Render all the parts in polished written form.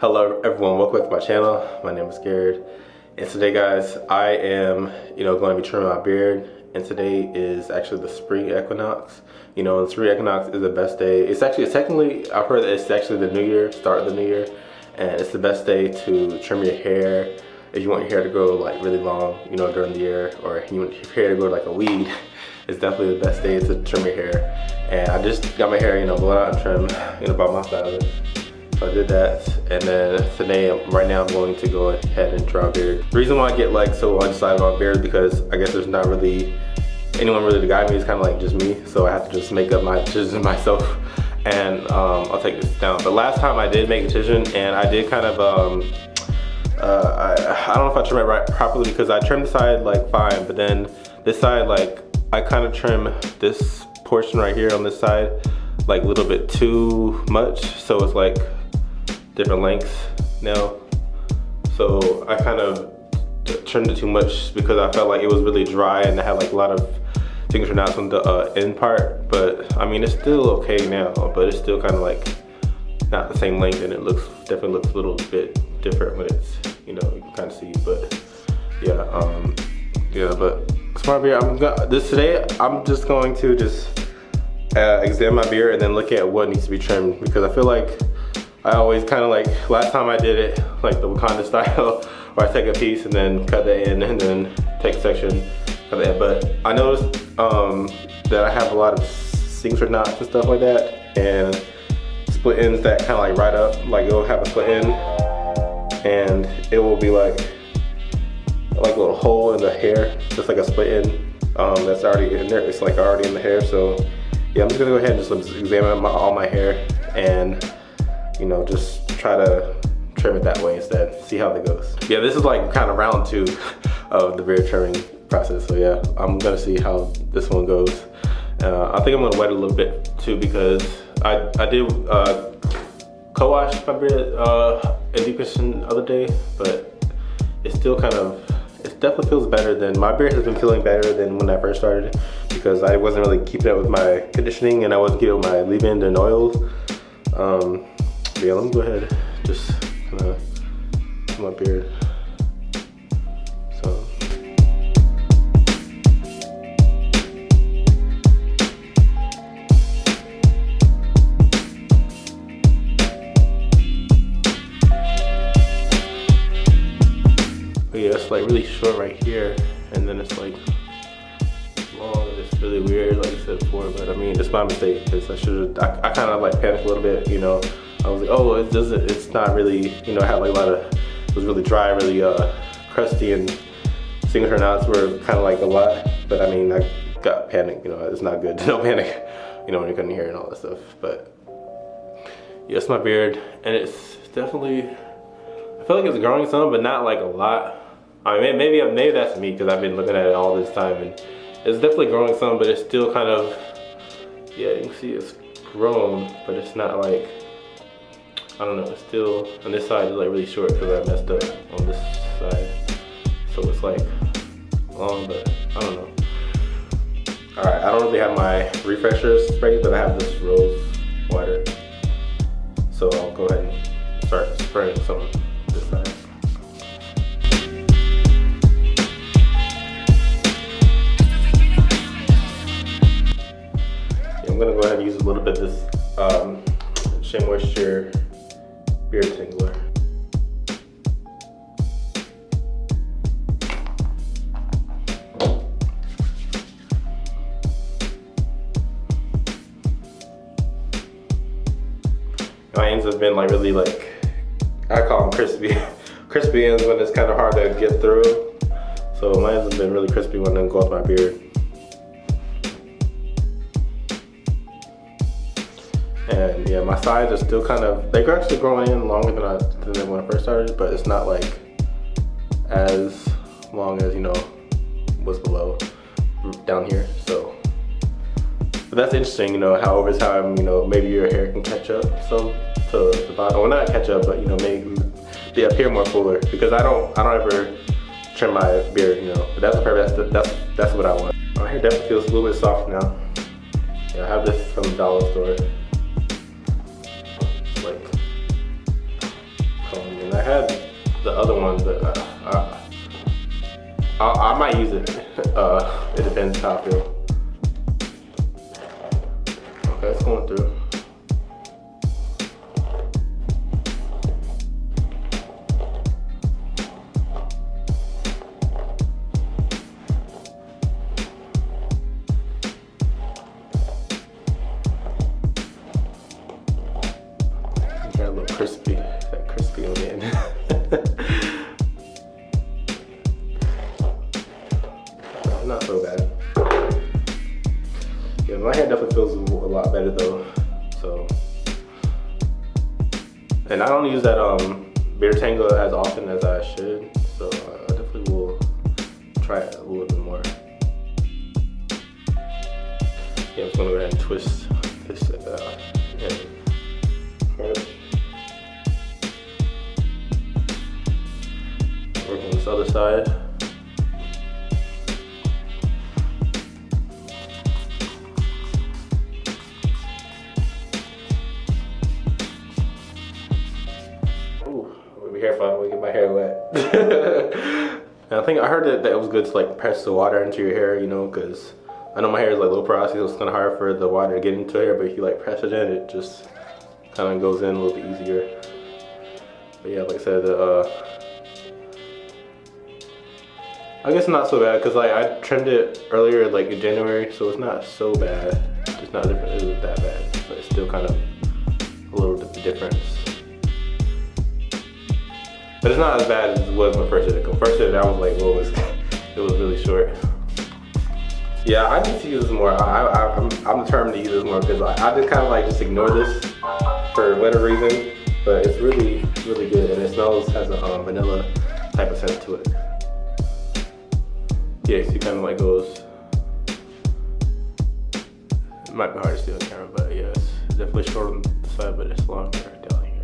Hello everyone, welcome back to my channel. My name is Garrett, and today guys, I am, going to be trimming my beard, and today is actually the spring equinox. The spring equinox is the best day. It's technically, I've heard that it's actually the new year, start of the new year, and it's the best day to trim your hair. If you want your hair to grow like really long, during the year, or you want your hair to grow like a weed, it's definitely the best day to trim your hair. And I just got my hair, blown out and trimmed, by my stylist. So I did that, and then today, right now, I'm going to go ahead and draw a beard. The reason why I get like so undecided about beard is because I guess there's not really anyone really to guide me. It's kind of like just me, so I have to just make up my decisions myself, and I'll take this down. But last time I did make a decision, and I did kind of I don't know if I trimmed it right properly, because I trimmed the side like fine, but then this side, like I kind of trim this portion right here on this side like a little bit too much, so it's like different lengths now. So I kind of trimmed it too much because I felt like it was really dry and I had like a lot of signature knots on the end part. But I mean, it's still okay now, but it's still kind of like not the same length, and it definitely looks a little bit different when it's, you can kind of see. But yeah, but smart beard. Today I'm just going to examine my beard and then look at what needs to be trimmed, because I feel like I always kind of like, last time I did it like the Wakanda style, where I take a piece and then cut the end and then take a section, cut the end. But I noticed that I have a lot of signature knots and stuff like that, and split ends that kind of like right up, like it'll have a split end and it will be like a little hole in the hair, just like a split end that's already in there. It's like already in the hair. So yeah, I'm just gonna go ahead and just examine all my hair and just try to trim it that way instead, see how that goes. Yeah, this is like kind of round 2 of the beard trimming process. So yeah, I'm gonna see how this one goes. I think I'm gonna wet it a little bit too, because I did co-wash my beard and deep condition the other day, but it's still it definitely feels better than, my beard has been feeling better than when I first started, because I wasn't really keeping up with my conditioning and I wasn't getting my leave-in and oils. Yeah, let me go ahead, just kind of do my beard. So. But yeah, it's like really short right here, and then it's like long, and it's really weird, like I said before. But I mean, it's my mistake, because I kind of like panicked a little bit, I was like, oh, it's not really, I had like it was really dry, really crusty, and signature knots were kind of like a lot. But I mean, I got panicked, it's not good, don't panic, when you're cutting your hair and all that stuff. But yeah, it's my beard, and it's definitely, I feel like it's growing some, but not like a lot. I mean, maybe that's me, because I've been looking at it all this time, and it's definitely growing some, but it's still kind of, yeah, you can see it's grown, but it's not like, I don't know, it's still, on this side is like really short because I messed up on this side. So it's like long, but I don't know. All right, I don't really have my refresher spray, but I have this rose water. So I'll go ahead and start spraying some on this side. Yeah, I'm gonna go ahead and use a little bit of this Shea Moisture beard tingler. My ends have been like really like, I call them crispy. Crispy ends when it's kind of hard to get through. So my ends have been really crispy when they go off my beard. And yeah, my sides are still they're actually growing in longer than when I first started, but it's not like as long as, was below down here. So, but that's interesting, how over time, maybe your hair can catch up some to the bottom. Well, not catch up, but maybe they appear more fuller, because I don't ever trim my beard, but that's the purpose. That's what I want. My hair definitely feels a little bit soft now. Yeah, I have this from the dollar store. It's like And I had the other one, but I might use it. It depends how I feel. Okay, it's going through. Got a little crispy, that crispy on the end. Not so bad. Yeah, my hair definitely feels a lot better though. So, and I don't use that beard tangler as often as I should. So I definitely will try it a little bit more. Yeah, I'm just gonna go ahead and twist this and work on this other side. Be careful, I don't get my hair wet. And I heard that it was good to like press the water into your hair, you know, because I know my hair is like low porosity, so it's kind of hard for the water to get into hair, but if you like press it in, it just kind of goes in a little bit easier. But yeah, like I said, I guess not so bad because like I trimmed it earlier, like in January, so it's not so bad. It's not different. It isn't that bad, but it's still kind of a little difference. But it's not as bad as it was when I first did it. When I first did it, I was like, whoa, it was really short. Yeah, I need to use this more. I'm determined to use this more because I just kind of like just ignore this for whatever reason. But it's really, really good, and it has a vanilla type of scent to it. Yeah, so it kind of like goes. It might be hard to see on camera, but yeah, it's definitely short on the side, but it's longer down here.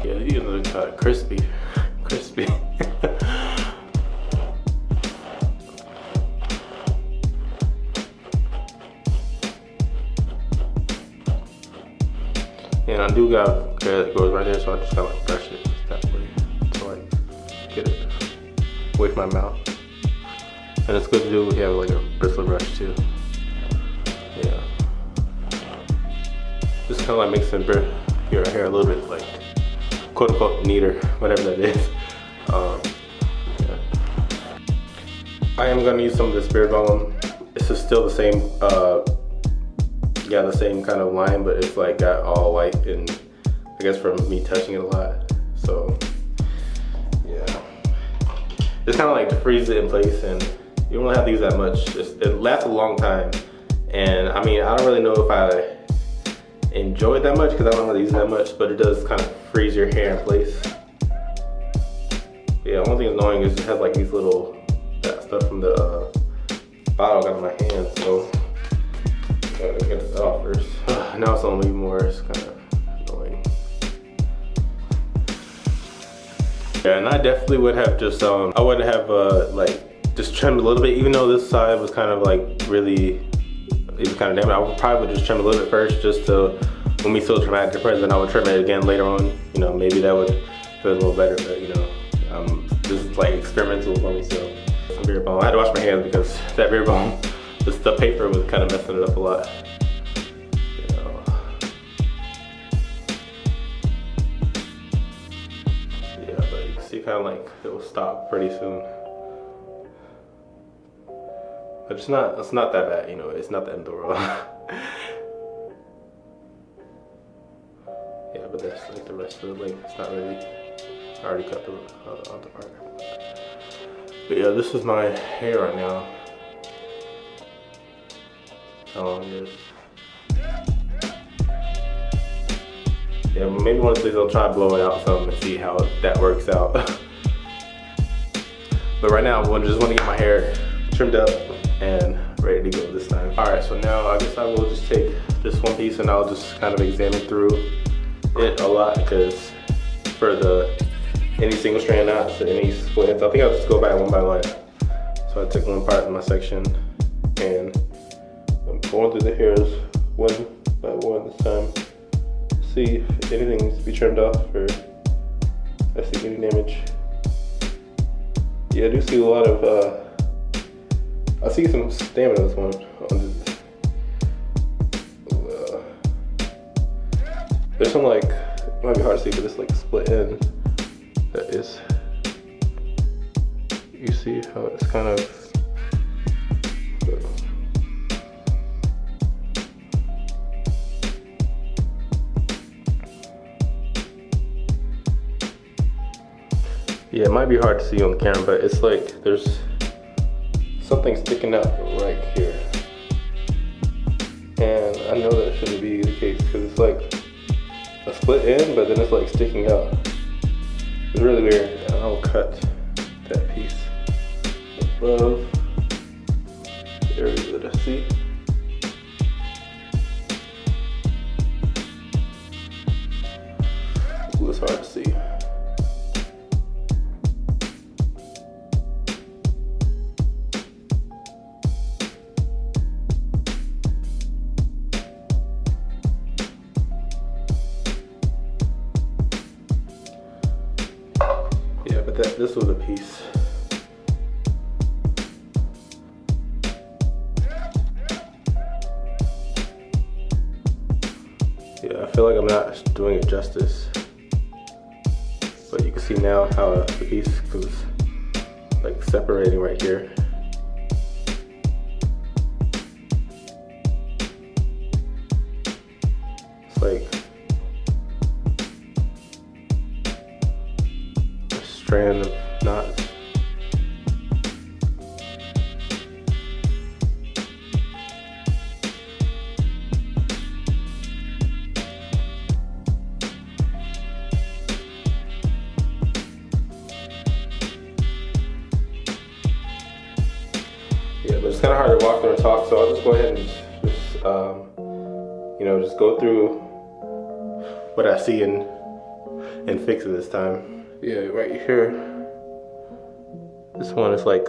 Yeah, you look crispy. And I do got hair that goes right there, so I just gotta like brush it that way to like get it away from my mouth. And it's good to do if you have like a bristle brush too. Yeah. Just kind of like makes your hair a little bit like quote unquote neater, whatever that is. Yeah. I am gonna use some of this beard balm. This is still the same, the same kind of line, but it's like got all white, and I guess from me touching it a lot. So yeah, it's kind of like to freeze it in place, and you don't really have to use that much. It lasts a long time, and I mean, I don't really know if I enjoy it that much because I don't really use it that much, but it does kind of freeze your hair in place. Yeah, the only thing annoying is it has like these little, that stuff from the bottle I got in my hand, so gotta get that off first. Now it's only more, it's kind of annoying. Yeah, and I definitely would have just, I would have like just trimmed a little bit, even though this side was kind of like really, it was kind of damaged. I would probably just trim a little bit first just to, when we feel dramatic difference, then I would trim it again later on. You know, maybe that would feel a little better, but you know, this is like experimental for me, so. Beard balm. I had to wash my hands because that beard balm, the paper was kind of messing it up a lot. You know. Yeah, but you can see kind of like it will stop pretty soon. But it's not that bad, you know, it's not the end of the world. Yeah, but that's like the rest of the length. It's not really, I already cut the other part. But yeah, this is my hair right now. How long it is. Yeah, maybe one of these days I'll try blowing out some and see how that works out. But right now I just want to get my hair trimmed up and ready ready to go this time. All right, so now I guess I will just take this one piece and I'll just kind of examine through it a lot, because for any single strand knots or any splits, I think I'll just go by one. So I took one part of my section and I'm going through the hairs one by one this time. See if anything needs to be trimmed off or I see any damage. Yeah, I do see a lot of, I see some stamina on this one. There's some like, it might be hard to see, but it's like split end that is, you see how it's kind of, yeah, it might be hard to see on the camera, but it's like there's something sticking out right here. And I know that shouldn't be the case because it's like a split end, but then it's like sticking out. It's really weird. And I'll cut that piece above the area that I see. Ooh, it's hard to see. Yeah, but this was a piece. Yeah, I feel like I'm not doing it justice. But you can see now how the piece was like separating right here. It's like a strand of knots. Yeah, but it's kind of hard to walk through and talk, so I'll just go ahead and just, you know, just go through what I see and fix it this time. Yeah, right here, this one is like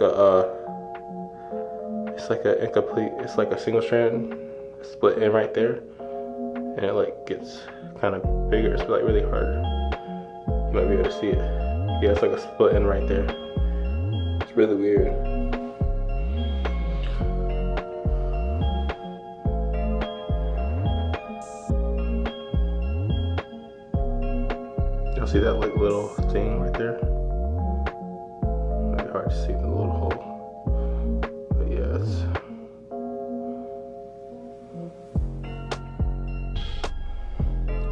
it's like a incomplete, it's like a single strand split in right there, and it like gets kind of bigger. It's like really hard. You might be able to see it. Yeah, it's like a split in right there. It's really weird. You'll see that like little thing right there. Might be hard to see the little hole, but yeah, it's.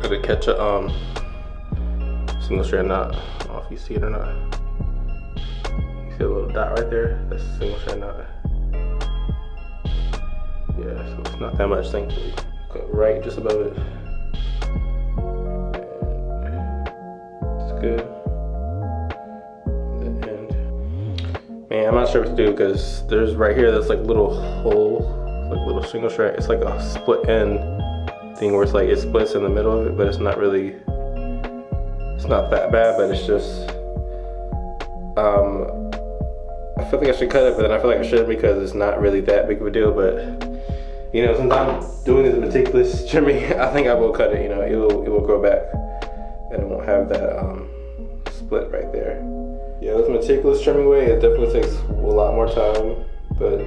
Gotta catch a single strand knot. I don't know if you see it or not. You see a little dot right there? That's a single strand knot. Yeah, so it's not that much, thankfully. Cut right just above it. Good. The end. Man, I'm not sure what to do because there's right here this like little hole, like little single strand. It's like a split end thing where it's like it splits in the middle of it, but it's not really, it's not that bad, but it's just, I feel like I should cut it, but then I feel like I shouldn't because it's not really that big of a deal. But you know, since I'm doing this meticulous trimming, I think I will cut it. You know, it will grow back. And it won't have that split right there. Yeah, this meticulous trimming way, it definitely takes a lot more time, but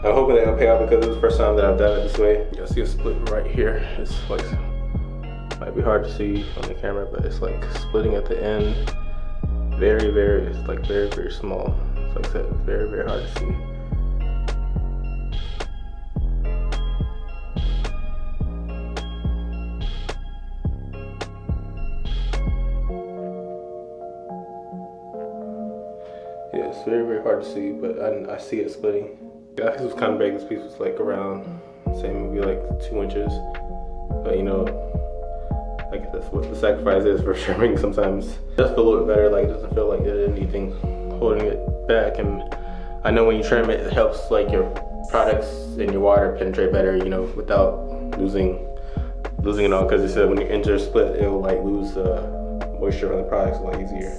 I'm hoping that it'll pay off because it's the first time that I've done it this way. You'll see a split right here. It's like, might be hard to see on the camera, but it's like splitting at the end. It's like very small. It's like I said, very hard to see. Yeah, it's very hard to see, but I see it splitting. Yeah, I think it was kind of big. This piece was like around, say maybe like 2 inches. But you know, like that's what the sacrifice is for trimming sometimes. It does feel a little bit better, like it doesn't feel like there's anything holding it back. And I know when you trim it, it helps like your products in your water penetrate better, you know, without losing it all. Because it said when you enter a split, it'll like lose moisture from the products a lot easier.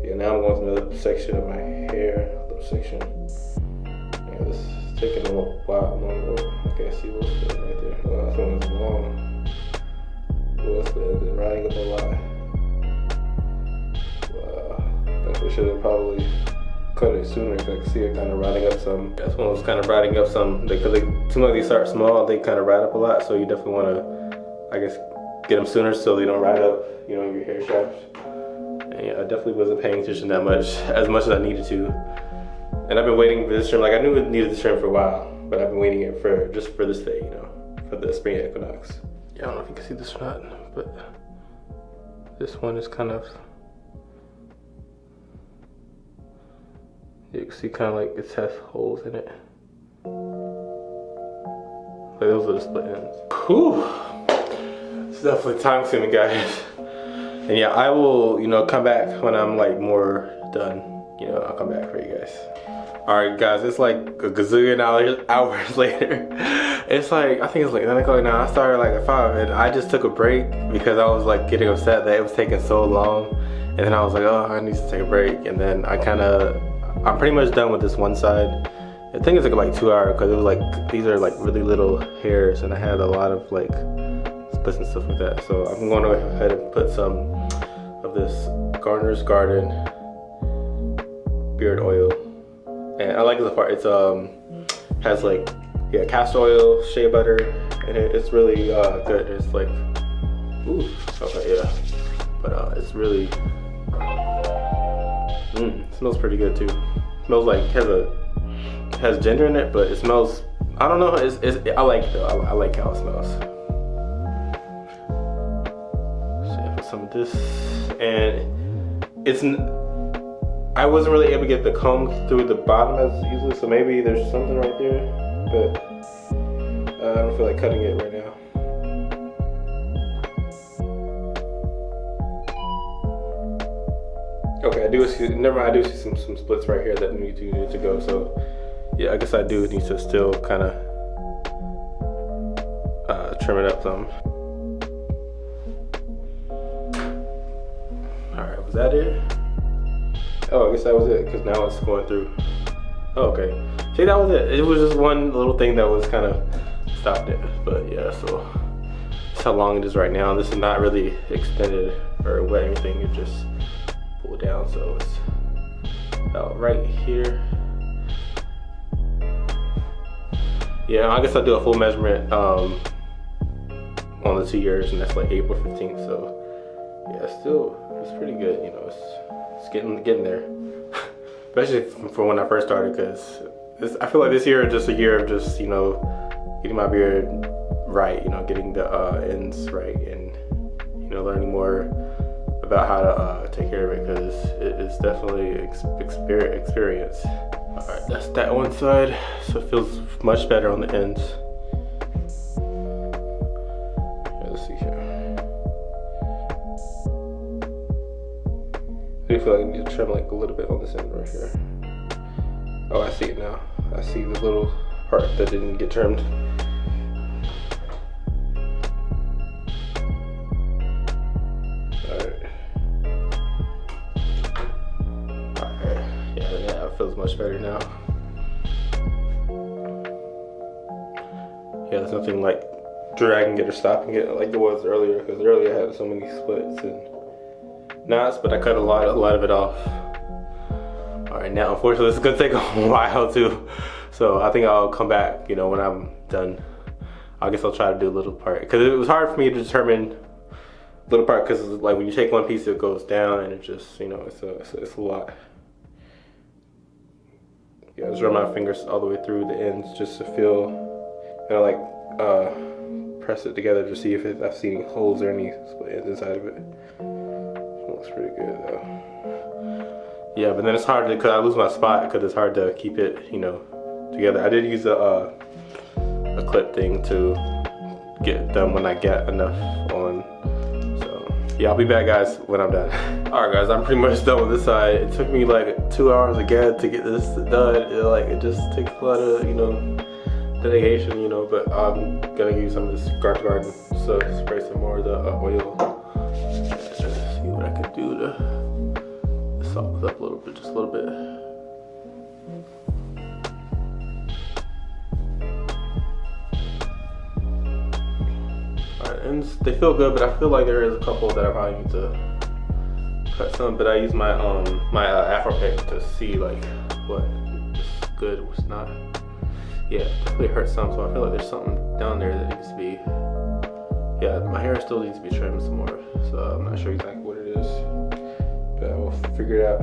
Yeah, now I'm going to another section of my hair, little section. Yeah, this is taking a little while. Okay, I see a little split right there. Well, this one is long. Little split, been riding up a lot. Wow, I should have probably cut it sooner because I can see it kind of riding up some. This one was kind of riding up some, because they seem like they start small, they kind of ride up a lot, so you definitely want to, I guess, get them sooner so they don't ride up, you know, your hair shaft. And yeah, I definitely wasn't paying attention that much, as much as I needed to. And I've been waiting for this trim, like I knew it needed this trim for a while, but I've been waiting it for, just for this day, you know, for the spring equinox. Yeah, I don't know if you can see this or not, but this one is kind of, you can see kind of like it has holes in it. Like those are the split ends. Whew. It's definitely time consuming, guys. And yeah, I will, you know, come back when I'm like more done. You know, I'll come back for you guys. All right, guys, it's like a gazillion hours later. It's like, I think it's like 9 o'clock now. I started like at 5 and I just took a break because I was like getting upset that it was taking so long. And then I was like, oh, I need to take a break. And then I'm pretty much done with this one side. I think it took like 2 hours because it was like, these are like really little hairs and I had a lot of like splits and stuff like that. So I'm going to go ahead and put some of this Gardener's Garden beard oil. And I like this part. It's has like, yeah, castor oil, shea butter, and it's really good. It's like, ooh, okay, yeah. But it's really, it smells pretty good too. It smells like has ginger in it, but it smells, I don't know, I like it though. I like how it smells. So yeah, put some of this, and I wasn't really able to get the comb through the bottom as easily, so maybe there's something right there, but I don't feel like cutting it right now. Okay, I do see some splits right here that need to go. So yeah, I guess I do need to still kind of trim it up some. All right, was that it? Oh, I guess that was it, because now it's going through. Oh, okay. See, that was it. It was just one little thing that was kind of stopped it. But yeah, so that's how long it is right now. This is not really extended or wet or anything. It just pulled down, so it's about right here. Yeah, I guess I'll do a full measurement on the 2 years, and that's like April 15th. So yeah, it's pretty good. You know, it's getting there. Especially from when I first started, because I feel like this year is just a year of just, you know, getting my beard right, you know, getting the ends right, and, you know, learning more about how to take care of it, because it is definitely experience. All right, that's that one side, so it feels much better on the ends. Yeah, let's see here. I do feel like I need to trim like a little bit on this end right here. Oh, I see it now. I see the little part that didn't get trimmed. Alright. Yeah, it feels much better now. Yeah, there's nothing like dragging it or stopping it like it was earlier, because earlier I had so many splits and knots, but I cut a lot of it off. All right, now unfortunately this is gonna take a while too, so I think I'll come back, you know, when I'm done. I guess I'll try to do a little part, because it was hard for me to determine little part, because like when you take one piece it goes down and it just, you know, it's a lot. Yeah, I just run my fingers all the way through the ends just to feel, you know, like press it together to see if I've seen holes or any split ends inside of it. Looks pretty good though. Yeah, but then it's hard because I lose my spot, because it's hard to keep it, you know, together. I did use a clip thing to get done when I get enough on. So Yeah, I'll be back, guys, when I'm done. All right, guys, I'm pretty much done with this side. It took me like 2 hours again to get this done. It just takes a lot of, dedication, but I'm gonna use some of this garden, so spray some more of the oil. Let's see what I can do to salt this up a little bit, just a little bit. And they feel good, but I feel like there is a couple that I probably need to cut some. But I use my Afro pick to see like what is good, what's not. Yeah, it definitely hurts some. So I feel like there's something down there that needs to be. Yeah, my hair still needs to be trimmed some more. So I'm not sure exactly what it is, but I will figure it out.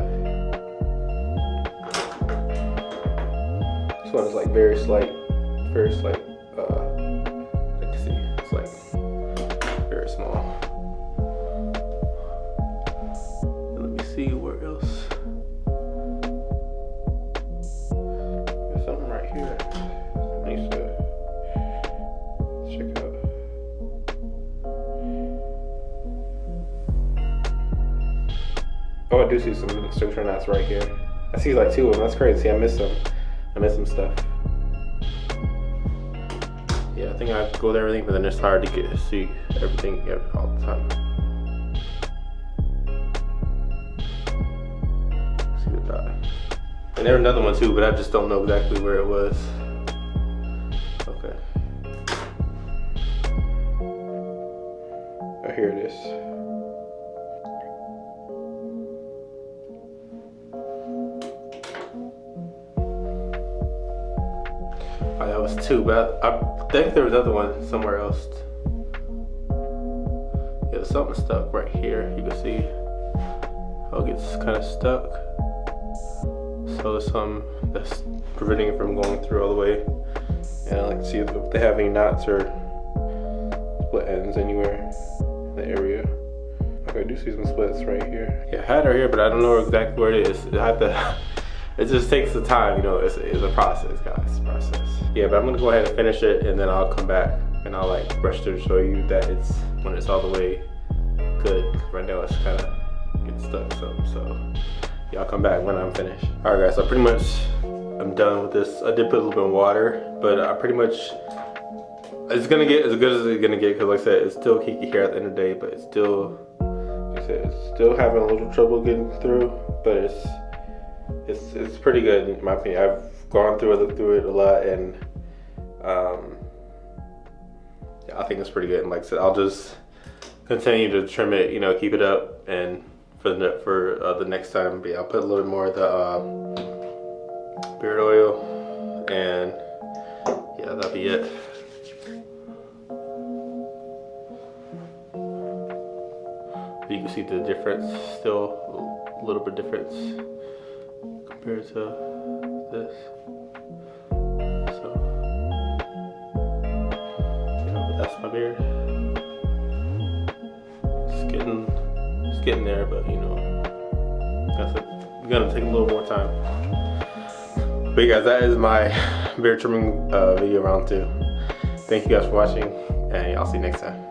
This one is like very slight. I can see it's like very small. And let me see where else. There's something right here. Nice to check out. Oh, I do see some sugar knots right here. I see like 2 of them. That's crazy. I missed some stuff. Yeah, I think I go with everything, but then it's hard to see everything all the time. See the dot. And there's another one too, but I just don't know exactly where it was. Okay. Oh, here it is. Oh, that was 2, but I think there was another one somewhere else. Yeah, something stuck right here. You can see how it gets kind of stuck. So there's some that's preventing it from going through all the way. And I like to see if they have any knots or split ends anywhere in the area. Okay, I do see some splits right here. Yeah, I had her here, but I don't know exactly where it is. It just takes the time, it's a process, guys, it's a process. Yeah, but I'm gonna go ahead and finish it, and then I'll come back and I'll like brush to show you that when it's all the way good. Right now it's kind of getting stuck, so yeah, I'll come back when I'm finished. All right, guys, so pretty much I'm done with this. I did put a little bit of water, but I pretty much, it's gonna get as good as it's gonna get, because like I said, it's still kinky hair at the end of the day, but it's still, like I said, it's still having a little trouble getting through, but it's pretty good in my opinion. I've gone through it, looked through it a lot, and yeah, I think it's pretty good. And like I said, I'll just continue to trim it, keep it up, and for the next time, yeah, I'll put a little bit more of the beard oil, and yeah, that'll be it. You can see the difference, still a little bit difference compared to this. So, that's my beard. It's getting there, but that's it's gonna take a little more time. But you guys, that is my beard trimming video round 2. Thank you guys for watching, and I'll see you next time.